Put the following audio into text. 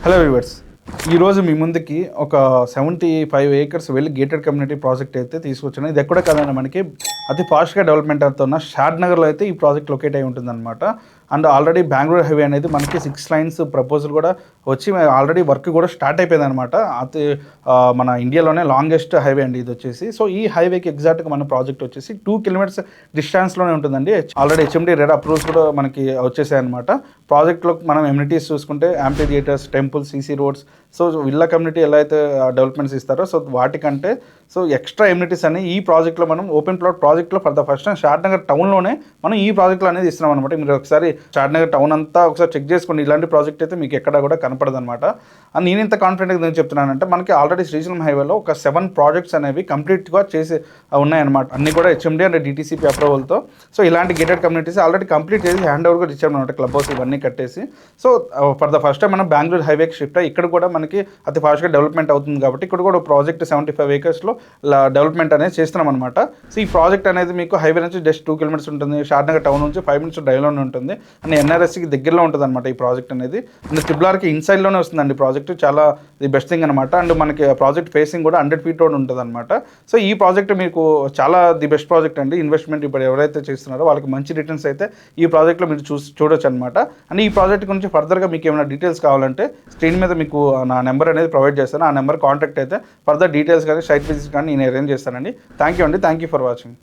Hello viewers, ఈరోజు మీ ముందుకి ఒక 75 ఏకర్స్ వెళ్ళి గేటెడ్ కమ్యూనిటీ ప్రాజెక్ట్ అయితే తీసుకొచ్చాను. ఇది ఎక్కడ కదండి, మనకి అతి ఫాస్ట్గా డెవలప్మెంట్ అవుతున్న షాద్ నగర్లో అయితే ఈ ప్రాజెక్ట్ లొకేట్ అయి ఉంటుందన్నమాట. అండ్ ఆల్రెడీ బెంగళూరు హైవే అనేది మనకి 6 లైన్స్ ప్రపోజల్ కూడా వచ్చి ఆల్రెడీ వర్క్ కూడా స్టార్ట్ అయిపోయింది అనమాట. అది మన ఇండియాలోనే లాంగెస్ట్ హైవే అండి ఇది వచ్చేసి. సో ఈ హైవేకి ఎగ్జాక్ట్గా మన ప్రాజెక్ట్ వచ్చేసి 2 కిలోమీటర్స్ డిస్టెన్స్లోనే ఉంటుందండి. ఆల్రెడీ హెచ్ఎండి రెడ్ అప్రూవ్స్ కూడా మనకి వచ్చేసాయి అనమాట. ప్రాజెక్ట్లో మనం ఎమ్యూనిటీస్ చూసుకుంటే amphitheatres, temples, CC roads, so villa community ఎలా అయితే డెవలప్మెంట్స్ ఇస్తారో సో వాటికంటే సో ఎక్స్ట్రా ఎమ్యూనిటీస్ అని ఈ ప్రాజెక్ట్లో మనం ఓపెన్ ప్లాట్ ప్రాజెక్ట్లో ఫర్ ద ఫస్ట్ టైం షాద్ నగర్ టౌన్లోనే మనం ఈ ప్రాజెక్ట్లో అనేది ఇస్తున్నాం అనమాట. మీరు ఒకసారి షాద్ నగర్ టౌన్ అంతా ఒకసారి చెక్ చేసుకోండి. ఇలాంటి ప్రాజెక్ట్ అయితే మీకు ఎక్కడా కూడా కనపడదు అనమాట. అండ్ నేను ఇంత కాన్ఫిడెంట్గా నేను చెప్తున్నానంటే మనకి ఆల్రెడీ శ్రీశైలం హైవేలో ఒక 7 ప్రాజెక్ట్స్ అనేవి కంప్లీట్గా చేసి ఉన్నాయన్నమాట. అన్ని కూడా హెచ్ఎండి అండ్ డిటీసీపీ అప్రూవల్తో. సో ఇలాంటి గేటెడ్ కమ్యూనిటీస్ ఆల్రెడీ కంప్లీట్ చేసి హ్యాండ్ ఓవర్ కూడా ఇచ్చామన్నమాట. క్లబ్ హౌస్ ఇవన్నీ కట్టేసి. So for the first time మనం బెంగళూరు హైవేకి షిఫ్ట్ అయ్యి ఇక్కడ కూడా మనకి అతి ఫాస్ట్గా డెవలప్మెంట్ అవుతుంది కాబట్టి ఇక్కడ కూడా ప్రాజెక్ట్ 75 ఏకర్స్లో డెవలప్మెంట్ అనేది చేస్తున్నాం అనమాట. సో ఈ ప్రాజెక్ట్ అనేది మీకు హైవే నుంచి జస్ట్ 2 కిలోమీటర్స్ ఉంటుంది. షాద్ నగర్ టౌన్ నుంచి 5 మినిట్స్ డ్రైవ్లోనే ఉంటుంది. అండ్ ఎన్ఆర్ఎస్కి దగ్గరలో ఉంటుంది అనమాట ఈ ప్రాజెక్ట్ అనేది. అండ్ ట్రిబుల్-ఆర్కి ఇన్సైడ్లోనే వస్తుందండి ప్రాజెక్ట్. చాలా ది బెస్ట్ థింగ్ అనమాట. అండ్ మనకి ప్రాజెక్ట్ ఫేసింగ్ కూడా 100 ఫీట్ రోడ్ ఉంటుంది అనమాట. సో ఈ ప్రాజెక్ట్ మీకు చాలా ది బెస్ట్ ప్రాజెక్ట్ అండి. ఇన్వెస్ట్మెంట్ ఇప్పుడు ఎవరైతే చేస్తున్నారో వాళ్ళకి మంచి రిటర్న్స్ అయితే ఈ ప్రాజెక్ట్లో మీరు చూడొచ్చు అనమాట. అండ్ ఈ ప్రాజెక్ట్ గురించి ఫర్దర్గా మీకు ఏమైనా డీటెయిల్స్ కావాలంటే స్క్రీన్ మీద మీకు నా నెంబర్ అనేది ప్రొవైడ్ చేస్తాను. ఆ నెంబర్ కాంటాక్ట్ అయితే ఫర్దర్ డీటెయిల్స్ కానీ సైట్ విజిట్స్ కానీ నేను అరేంజ్ చేస్తానండి. థ్యాంక్ యూ అండి. Thank you for watching.